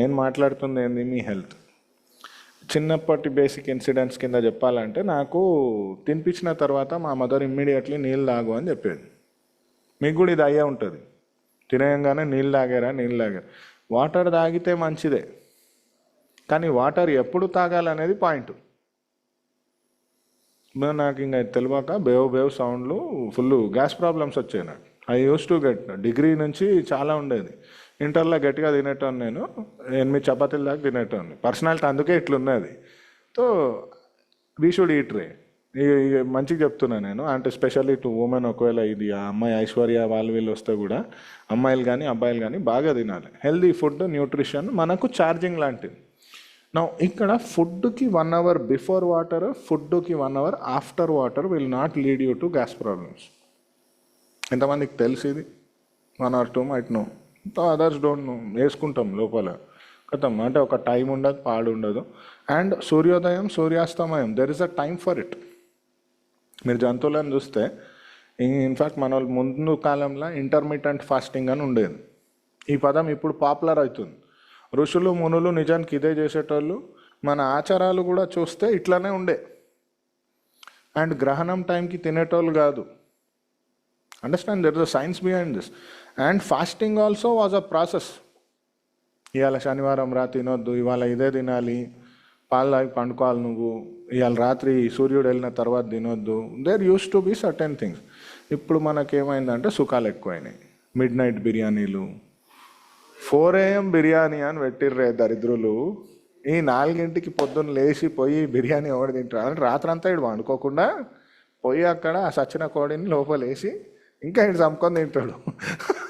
నేను మాట్లాడుతుంది ఏంది మీ హెల్త్. చిన్నప్పటి బేసిక్ ఇన్సిడెంట్స్ కింద చెప్పాలంటే, నాకు తినిపించిన తర్వాత మా మదర్ ఇమ్మీడియట్లీ నీళ్ళు తాగు అని చెప్పేది. మీకు కూడా ఇది అయ్యే ఉంటుంది. తినేయంగానే నీళ్ళు తాగారు. వాటర్ తాగితే మంచిదే, కానీ వాటర్ ఎప్పుడు తాగాలనేది పాయింట్. నాకు ఇంకా తెలియక బేవ్ సౌండ్లు ఫుల్ గ్యాస్ ప్రాబ్లమ్స్ వచ్చాయి నాకు. I use to get, degree నుంచి చాలా ఉండేది. ఇంటర్లో గట్టిగా తినేటోని, నేను 8 చపాతీల దాకా తినేటోని. పర్సనాలిటీ అందుకే ఇట్లున్నది. సో వీ షుడ్ ఈట్ రే. మంచిగా చెప్తున్నాను నేను, అంటే స్పెషల్లీ టు ఉమెన్. ఒకవేళ ఇది ఆ అమ్మాయి ఐశ్వర్య వాళ్ళు వీళ్ళు వస్తే కూడా అమ్మాయిలు కానీ అబ్బాయిలు కానీ బాగా తినాలి. హెల్దీ ఫుడ్, న్యూట్రిషన్ మనకు ఛార్జింగ్ లాంటిది. నా ఇక్కడ ఫుడ్కి 1 hour బిఫోర్ వాటర్, ఫుడ్కి 1 hour after water will not lead you to gas problems. ఎంతమందికి తెలిసి ఇది? 1 or 2 might know, others don't know. వేసుకుంటాం లోపల కథం. అంటే ఒక టైం ఉండదు, పాడు ఉండదు. అండ్ సూర్యోదయం సూర్యాస్తమయం, there is a time for it. మీరు జంతువులను చూస్తే, ఇన్ఫ్యాక్ట్ మన వాళ్ళు ముందు కాలంలో ఇంటర్మీడియట్ ఫాస్టింగ్ అని ఉండేది. ఈ పదం ఇప్పుడు పాపులర్ అవుతుంది. ఋషులు మునులు నిజానికి ఇదే చేసేటోళ్ళు. మన ఆచారాలు కూడా చూస్తే ఇట్లానే ఉండే. అండ్ గ్రహణం టైంకి తినేటోళ్ళు కాదు. Understand, there is a science behind this. And fasting also was a process. ఇవాళ శనివారం రా తినొద్దు, ఇవాళ ఇదే తినాలి, పాలు తాగి పండుకోవాలి నువ్వు, ఇవాళ రాత్రి సూర్యుడు వెళ్ళిన తర్వాత తినొద్దు. There use to be certain things. ఇప్పుడు మనకేమైందంటే సుఖాలు ఎక్కువైనాయి. మిడ్ నైట్ బిర్యానీలు, 4 AM బిర్యానీ అని పెట్టిర్రే దరిద్రులు. ఈ 4 పొద్దున్న లేచి పోయి బిర్యానీ ఎవడు తింటారు అంటే, రాత్రంతా ఇడు వండుకోకుండా పోయి అక్కడ ఆ సచ్చిన కోడిని లోపలేసి ఇంకా ఇటు చంపుకొని తింటాడు.